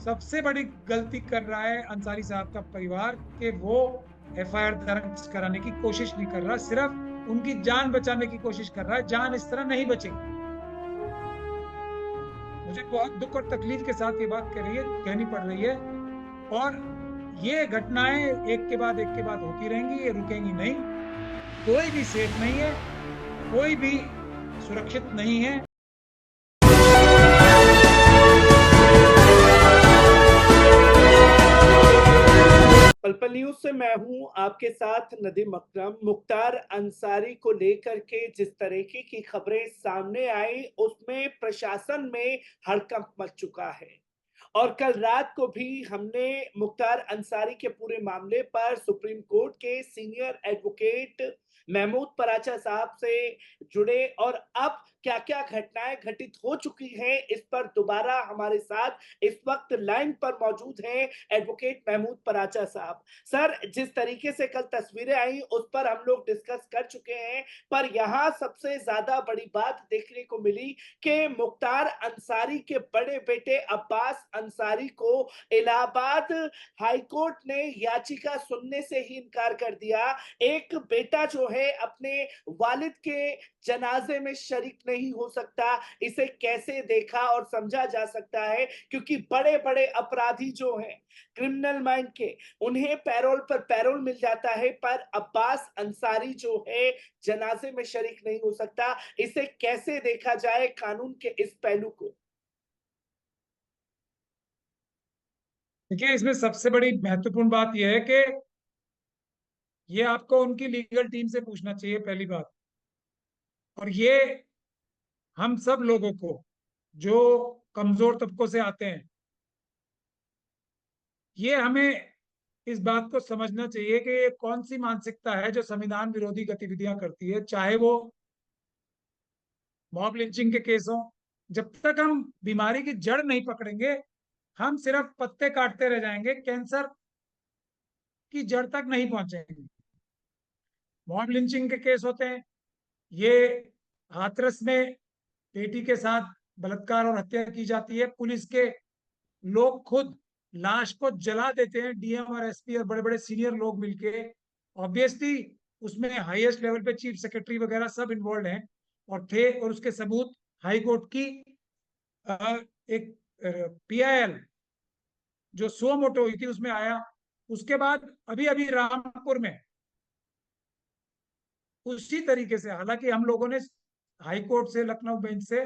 सबसे बड़ी गलती कर रहा है अंसारी साहब का परिवार कि वो एफआईआर दर्ज कराने की कोशिश नहीं कर रहा, सिर्फ उनकी जान बचाने की कोशिश कर रहा है। जान इस तरह नहीं बचेगी। मुझे बहुत दुख और तकलीफ के साथ ये बात कहनी पड़ रही है। और ये घटनाएं एक के बाद होती रहेंगी, ये रुकेंगी नहीं। कोई भी सेफ नहीं है, कोई भी सुरक्षित नहीं है। पल पल न्यूज से मैं हूं आपके साथ नदीम अकरम। मुख्तार अंसारी को लेकर के जिस तरीके की खबरें सामने आई उसमें प्रशासन में हड़कंप मच चुका है। और कल रात को भी हमने मुख्तार अंसारी के पूरे मामले पर सुप्रीम कोर्ट के सीनियर एडवोकेट महमूद पराचा साहब से जुड़े और अब क्या क्या घटनाएं घटित हो चुकी हैं इस पर दोबारा हमारे साथ इस वक्त लाइन पर मौजूद हैं एडवोकेट महमूद पराचा साहब। सर, जिस तरीके से कल तस्वीरें आई उस पर हम लोग डिस्कस कर चुके हैं, पर यहाँ सबसे ज्यादा बड़ी बात देखने को मिली कि मुख्तार अंसारी के बड़े बेटे अब्बास अंसारी को इलाहाबाद हाईकोर्ट ने याचिका सुनने से ही इनकार कर दिया। एक बेटा जो है अपने वालिद के जनाजे में शरीक नहीं हो सकता, इसे कैसे देखा और समझा जा सकता है? क्योंकि बड़े बड़े अपराधी जो हैं क्रिमिनल माइंड के, उन्हें पैरोल पर पैरोल मिल जाता है, पर अब्बास अंसारी जो है जनाजे में शरीक नहीं हो सकता। इसे कैसे देखा जाए कानून के इस पहलू को? देखिए, इसमें सबसे बड़ी महत्वपूर्ण बात यह है कि ये आपको उनकी लीगल टीम से पूछना चाहिए, पहली बात। और ये हम सब लोगों को जो कमजोर तबकों से आते हैं, ये हमें इस बात को समझना चाहिए कि ये कौन सी मानसिकता है जो संविधान विरोधी गतिविधियां करती है। चाहे वो मॉब लिंचिंग के केस हो, जब तक हम बीमारी की जड़ नहीं पकड़ेंगे, हम सिर्फ पत्ते काटते रह जाएंगे, कैंसर की जड़ तक नहीं पहुंचेंगे। मॉब लिंचिंग के केस होते हैं, ये हाथरस में बेटी के साथ बलात्कार और हत्या की जाती है, पुलिस के लोग खुद लाश को जला देते हैं, डीएम और एसपी और बड़े बड़े सीनियर लोग मिलके। ऑब्वियसली उसमें हाईएस्ट लेवल पे चीफ सेक्रेटरी वगैरह सब इन्वॉल्व हैं और थे, और उसके सबूत हाई कोर्ट की एक पीआईएल जो सो मोटो हुई थी उसमें आया। उसके बाद अभी अभी रामपुर में उसी तरीके से, हालांकि हम लोगों ने हाई कोर्ट से, लखनऊ बेंच से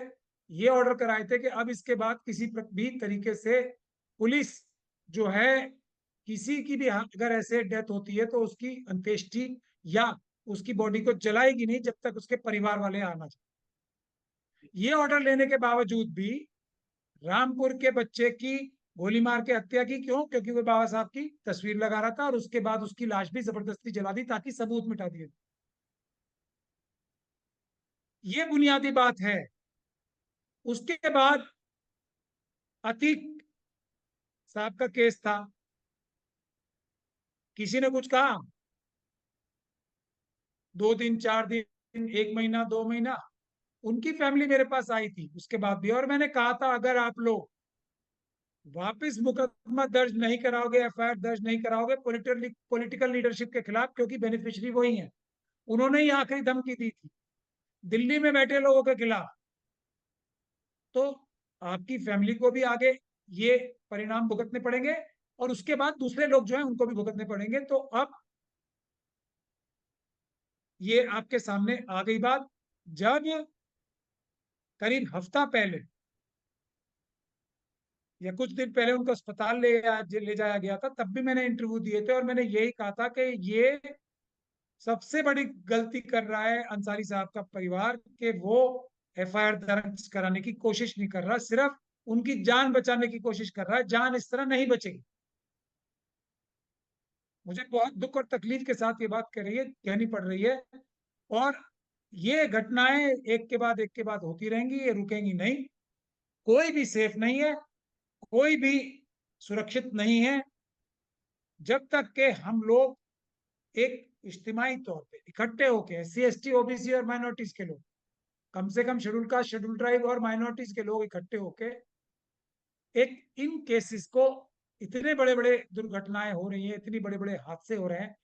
ये ऑर्डर कराए थे कि अब इसके बाद किसी भी तरीके से पुलिस जो है, किसी की भी अगर ऐसे डेथ होती है तो उसकी अंत्येष्टि या उसकी बॉडी को जलाएगी नहीं जब तक उसके परिवार वाले आना चाहिए। ये ऑर्डर लेने के बावजूद भी रामपुर के बच्चे की गोली मार के हत्या की। क्यों? क्योंकि वो बाबा साहब की तस्वीर लगा रहा था और उसके बाद उसकी लाश भी जबरदस्ती जला दी ताकि सबूत मिटा दिए। ये बुनियादी बात है। उसके बाद अतीक साहब का केस था, किसी ने कुछ कहा, 2 दिन 4 दिन, 1 महीना 2 महीना, उनकी फैमिली मेरे पास आई थी उसके बाद भी, और मैंने कहा था अगर आप लोग वापस मुकदमा दर्ज नहीं कराओगे, एफआईआर दर्ज नहीं कराओगे पॉलिटिकल लीडरशिप के खिलाफ, क्योंकि बेनिफिशियरी वही है, उन्होंने ही आखिरी धमकी दी थी दिल्ली में बैठे लोगों के खिलाफ, तो आपकी फैमिली को भी आगे ये परिणाम भुगतने पड़ेंगे और उसके बाद दूसरे लोग जो है उनको भी भुगतने पड़ेंगे। तो अब ये आपके सामने आ गई बात। जब करीब हफ्ता पहले या कुछ दिन पहले उनको अस्पताल ले जाया गया था, तब भी मैंने इंटरव्यू दिए थे और मैंने यही कहा था कि ये सबसे बड़ी गलती कर रहा है अंसारी साहब का परिवार कि वो एफआईआर दर्ज कराने की कोशिश नहीं कर रहा, सिर्फ उनकी जान बचाने की कोशिश कर रहा है। जान इस तरह नहीं बचेगी। मुझे बहुत दुख और तकलीफ के साथ ये बात कहनी पड़ रही है। और ये घटनाएं एक के बाद होती रहेंगी, ये रुकेंगी नहीं। कोई भी सेफ नहीं है, कोई भी सुरक्षित नहीं है, जब तक के हम लोग एक इज्तिमाई तौर पे इकट्ठे होके, एससी एसटी ओबीसी और माइनॉरिटीज के लोग, कम से कम शेड्यूल कास्ट शेड्यूल ट्राइब और माइनॉरिटीज के लोग इकट्ठे होके एक इन केसेस को, इतने बड़े बड़े दुर्घटनाएं हो रही हैं, इतने बड़े बड़े हादसे हो रहे हैं,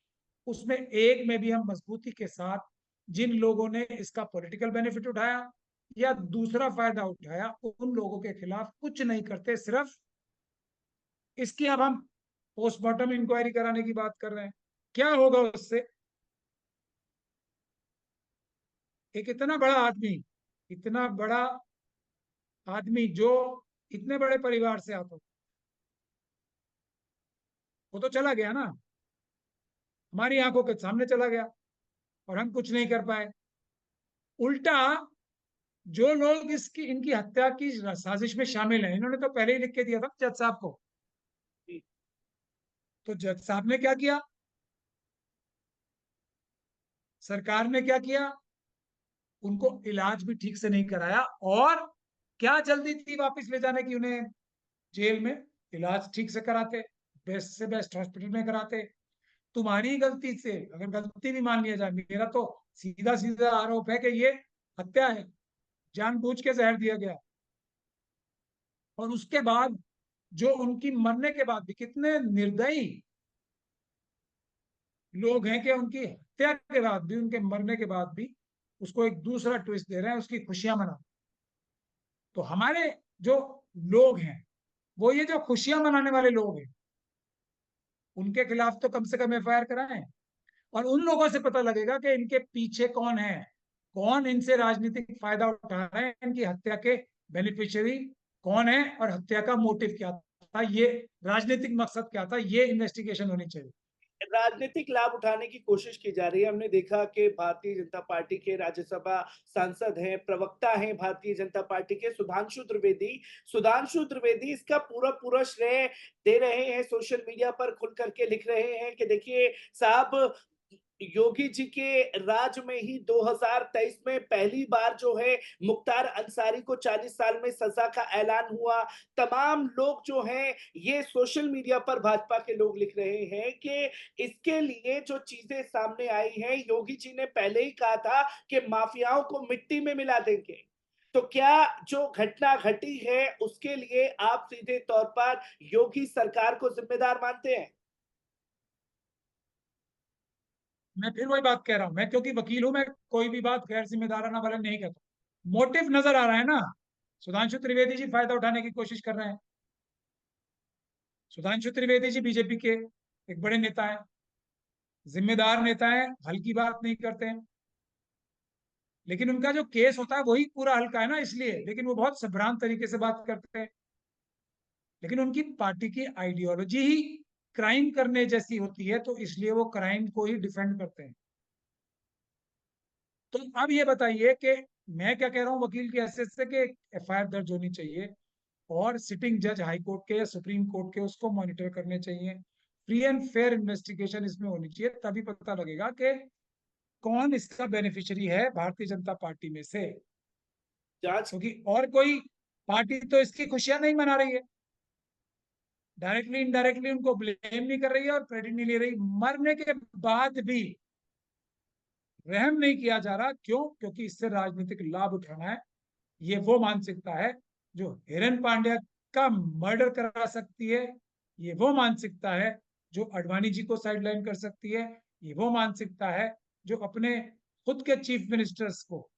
उसमें एक में भी हम मजबूती के साथ जिन लोगों ने इसका पॉलिटिकल बेनिफिट उठाया या दूसरा फायदा उठाया, उन लोगों के खिलाफ कुछ नहीं करते। सिर्फ इसकी अब हम पोस्टमार्टम इंक्वायरी कराने की बात कर रहे हैं। क्या होगा उससे? एक इतना बड़ा आदमी, इतना बड़ा आदमी जो इतने बड़े परिवार से आता, वो तो चला गया ना, हमारी आंखों के सामने चला गया और हम कुछ नहीं कर पाए। उल्टा जो लोग इसकी इनकी हत्या की साजिश में शामिल हैं, इन्होंने तो पहले ही लिख के दिया था जज साहब को। तो जज साहब ने क्या किया, सरकार ने क्या किया, उनको इलाज भी ठीक से नहीं कराया। और क्या जल्दी थी वापस ले जाने की उन्हें जेल में? इलाज ठीक से कराते, बेस्ट से बेस्ट हॉस्पिटल में कराते। तुम्हारी गलती से अगर गलती भी मान लिया जाए, मेरा तो सीधा सीधा आरोप है कि ये हत्या है, जानबूझ के जहर दिया गया। और उसके बाद जो उनकी मरने के बाद भी कितने निर्दयी लोग हैं कि उनकी हत्या के बाद भी, उनके मरने के बाद भी उसको एक दूसरा ट्विस्ट दे रहे हैं, उसकी खुशियां मना। तो हमारे जो लोग हैं, वो ये जो खुशियां मनाने वाले लोग हैं, उनके खिलाफ तो कम से कम एफआईआर कराएं। और उन लोगों से पता लगेगा कि इनके पीछे कौन है, कौन इनसे राजनीतिक फायदा उठा रहे हैं, इनकी हत्या के बेनिफिशियरी कौन है और हत्या का मोटिव क्या था, ये राजनीतिक मकसद क्या था, ये इन्वेस्टिगेशन होनी चाहिए। राजनीतिक लाभ उठाने की कोशिश की जा रही है। हमने देखा कि भारतीय जनता पार्टी के राज्यसभा सांसद हैं, प्रवक्ता हैं भारतीय जनता पार्टी के सुधांशु त्रिवेदी इसका पूरा पूरा श्रेय दे रहे हैं, सोशल मीडिया पर खुल करके लिख रहे हैं कि देखिए साहब, योगी जी के राज में ही 2023 में पहली बार जो है मुख्तार अंसारी को 40 साल में सजा का ऐलान हुआ। तमाम लोग जो हैं ये सोशल मीडिया पर भाजपा के लोग लिख रहे हैं कि इसके लिए जो चीजें सामने आई हैं, योगी जी ने पहले ही कहा था कि माफियाओं को मिट्टी में मिला देंगे। तो क्या जो घटना घटी है उसके लिए आप सीधे तौर पर योगी सरकार को जिम्मेदार मानते हैं? मैं फिर वही बात कह रहा हूं, मैं क्योंकि वकील हूं, मैं कोई भी बात गैर जिम्मेदाराना वाला नहीं कहता। मोटिव नजर आ रहा है ना, सुधांशु त्रिवेदी जी फायदा उठाने की कोशिश कर रहे हैं। सुधांशु त्रिवेदी जी बीजेपी के एक बड़े नेता हैं, जिम्मेदार नेता हैं, हल्की बात नहीं करते हैं। लेकिन उनका जो केस होता है वही पूरा हल्का है ना, इसलिए। लेकिन वो बहुत सभ्रांत तरीके से बात करते हैं। लेकिन उनकी पार्टी की आइडियोलॉजी ही क्राइम करने जैसी होती है, तो इसलिए वो क्राइम को ही डिफेंड करते हैं। तो अब ये बताइए कि मैं क्या कह रहा हूँ वकील की हैसियत से, कि एफआईआर दर्ज होनी चाहिए और सिटिंग जज हाई कोर्ट के या सुप्रीम कोर्ट के उसको मॉनिटर करने चाहिए। फ्री एंड फेयर इन्वेस्टिगेशन इसमें होनी चाहिए, तभी पता लगेगा कि कौन इसका बेनिफिशियरी है भारतीय जनता पार्टी में से। जांच क्योंकि और कोई पार्टी तो इसकी खुशियां नहीं मना रही है, डायरेक्टली इनडायरेक्टली उनको ब्लेम नहीं कर रही है और क्रेडिट नहीं ले रही। मरने के बाद भी रहम नहीं किया जा रहा। क्यों? क्योंकि इससे राजनीतिक लाभ उठाना है। ये वो मानसिकता है जो हिरन पांड्या का मर्डर करा सकती है। ये वो मानसिकता है जो अडवाणी जी को साइडलाइन कर सकती है। ये वो मानसिकता है जो अपने खुद के चीफ मिनिस्टर्स को,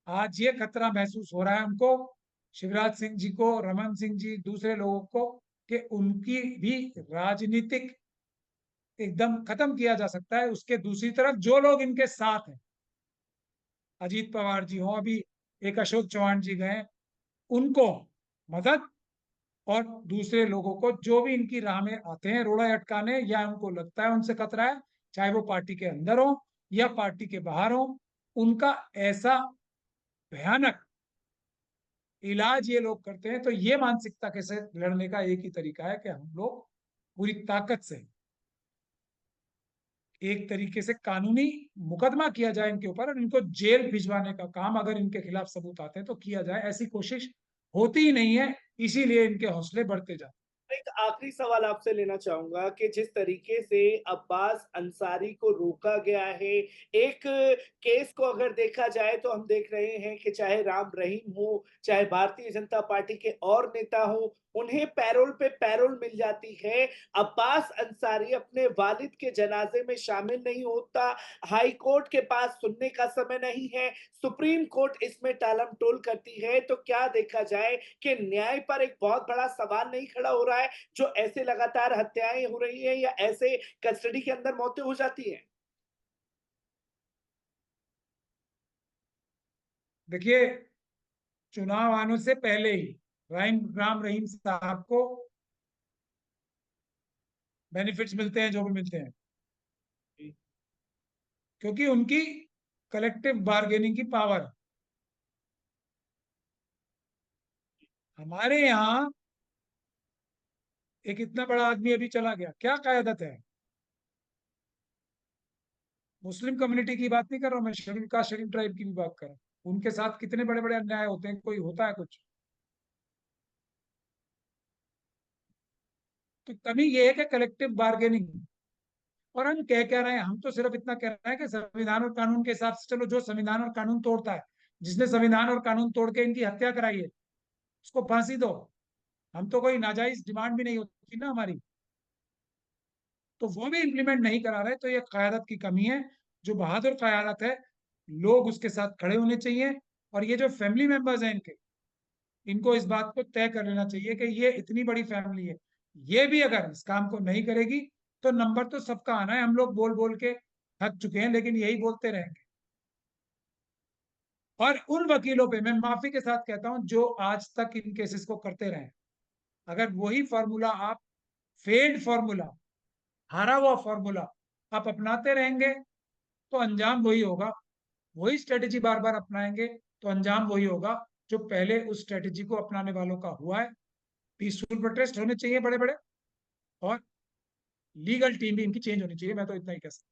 आज ये खतरा महसूस हो रहा है उनको, शिवराज सिंह जी को, रमन सिंह जी, दूसरे लोगों को, कि उनकी भी राजनीतिक एकदम खत्म किया जा सकता है। उसके दूसरी तरफ जो लोग इनके साथ हैं, अजीत पवार जी हो, अभी एक अशोक चौहान जी गए, उनको मदद, और दूसरे लोगों को जो भी इनकी राह में आते हैं रोड़ा अटकाने या उनको लगता है उनसे खतरा है, चाहे वो पार्टी के अंदर हो या पार्टी के बाहर हो, उनका ऐसा भयानक इलाज ये लोग करते हैं। तो ये मानसिकता के से लड़ने का एक ही तरीका है कि हम लोग पूरी ताकत से एक तरीके से कानूनी मुकदमा किया जाए इनके ऊपर और इनको जेल भिजवाने का काम, अगर इनके खिलाफ सबूत आते हैं तो किया जाए। ऐसी कोशिश होती ही नहीं है, इसीलिए इनके हौसले बढ़ते जाते एक आखिरी सवाल आपसे लेना चाहूंगा कि जिस तरीके से अब्बास अंसारी को रोका गया है, एक केस को अगर देखा जाए तो हम देख रहे हैं कि चाहे राम रहीम हो, चाहे भारतीय जनता पार्टी के और नेता हो, उन्हें पैरोल पे पैरोल मिल जाती है। अब्बास अंसारी अपने वालिद के जनाजे में शामिल नहीं होता। हाई कोर्ट के पास सुनने का समय नहीं है। सुप्रीम कोर्ट इसमें टालम-टोल करती है। तो क्या देखा जाए कि न्याय पर एक बहुत बड़ा सवाल नहीं खड़ा हो रहा है, जो ऐसे लगातार हत्याएँ हो रही हैं या ऐसे कस्टडी के अंदर मौतें हो जाती हैं? देखिए, चुनाव आने से पहले ही राम रहीम साहब को बेनिफिट्स मिलते हैं, जो भी मिलते हैं, क्योंकि उनकी कलेक्टिव बार्गेनिंग की पावर है। हमारे यहाँ एक इतना बड़ा आदमी अभी चला गया, क्या कायदत है। मुस्लिम कम्युनिटी की बात नहीं कर रहा हूं मैं, शेड्यूल कास्ट शेड्यूल ट्राइब की भी बात कर रहा हूं। उनके साथ कितने बड़े बड़े अन्याय होते हैं, कोई होता है कुछ? तो कमी ये है कि कलेक्टिव बार्गेनिंग। और हम कह क्या रहे हैं, हम तो सिर्फ इतना कह रहे हैं कि संविधान और कानून के हिसाब से चलो, जो संविधान और कानून तोड़ता है, जिसने संविधान और कानून तोड़ के इनकी हत्या कराई है, उसको फांसी दो। हम तो कोई नाजायज डिमांड भी नहीं होती ना हमारी, तो वो भी इम्प्लीमेंट नहीं करा रहे। तो ये क़यादत की कमी है। जो बहादुर क़यादत है, लोग उसके साथ खड़े होने चाहिए। और ये जो फैमिली मेंबर्स हैं इनके, इनको इस बात को तय कर लेना चाहिए कि ये इतनी बड़ी फैमिली है, ये भी अगर इस काम को नहीं करेगी तो नंबर तो सबका आना है। हम लोग बोल बोल के थक चुके हैं, लेकिन यही बोलते रहेंगे। और उन वकीलों पे मैं माफी के साथ कहता हूं जो आज तक इन केसेस को करते रहे, अगर वही फॉर्मूला आप, फेल्ड फॉर्मूला, हारा हुआ फॉर्मूला आप अपनाते रहेंगे, तो अंजाम वही होगा। वही स्ट्रेटेजी बार बार अपनाएंगे तो अंजाम वही होगा जो पहले उस स्ट्रेटेजी को अपनाने वालों का हुआ है। पीसफुल प्रोटेस्ट होने चाहिए बड़े बड़े, और लीगल टीम भी इनकी चेंज होनी चाहिए। मैं तो इतना ही कह सकता हूं।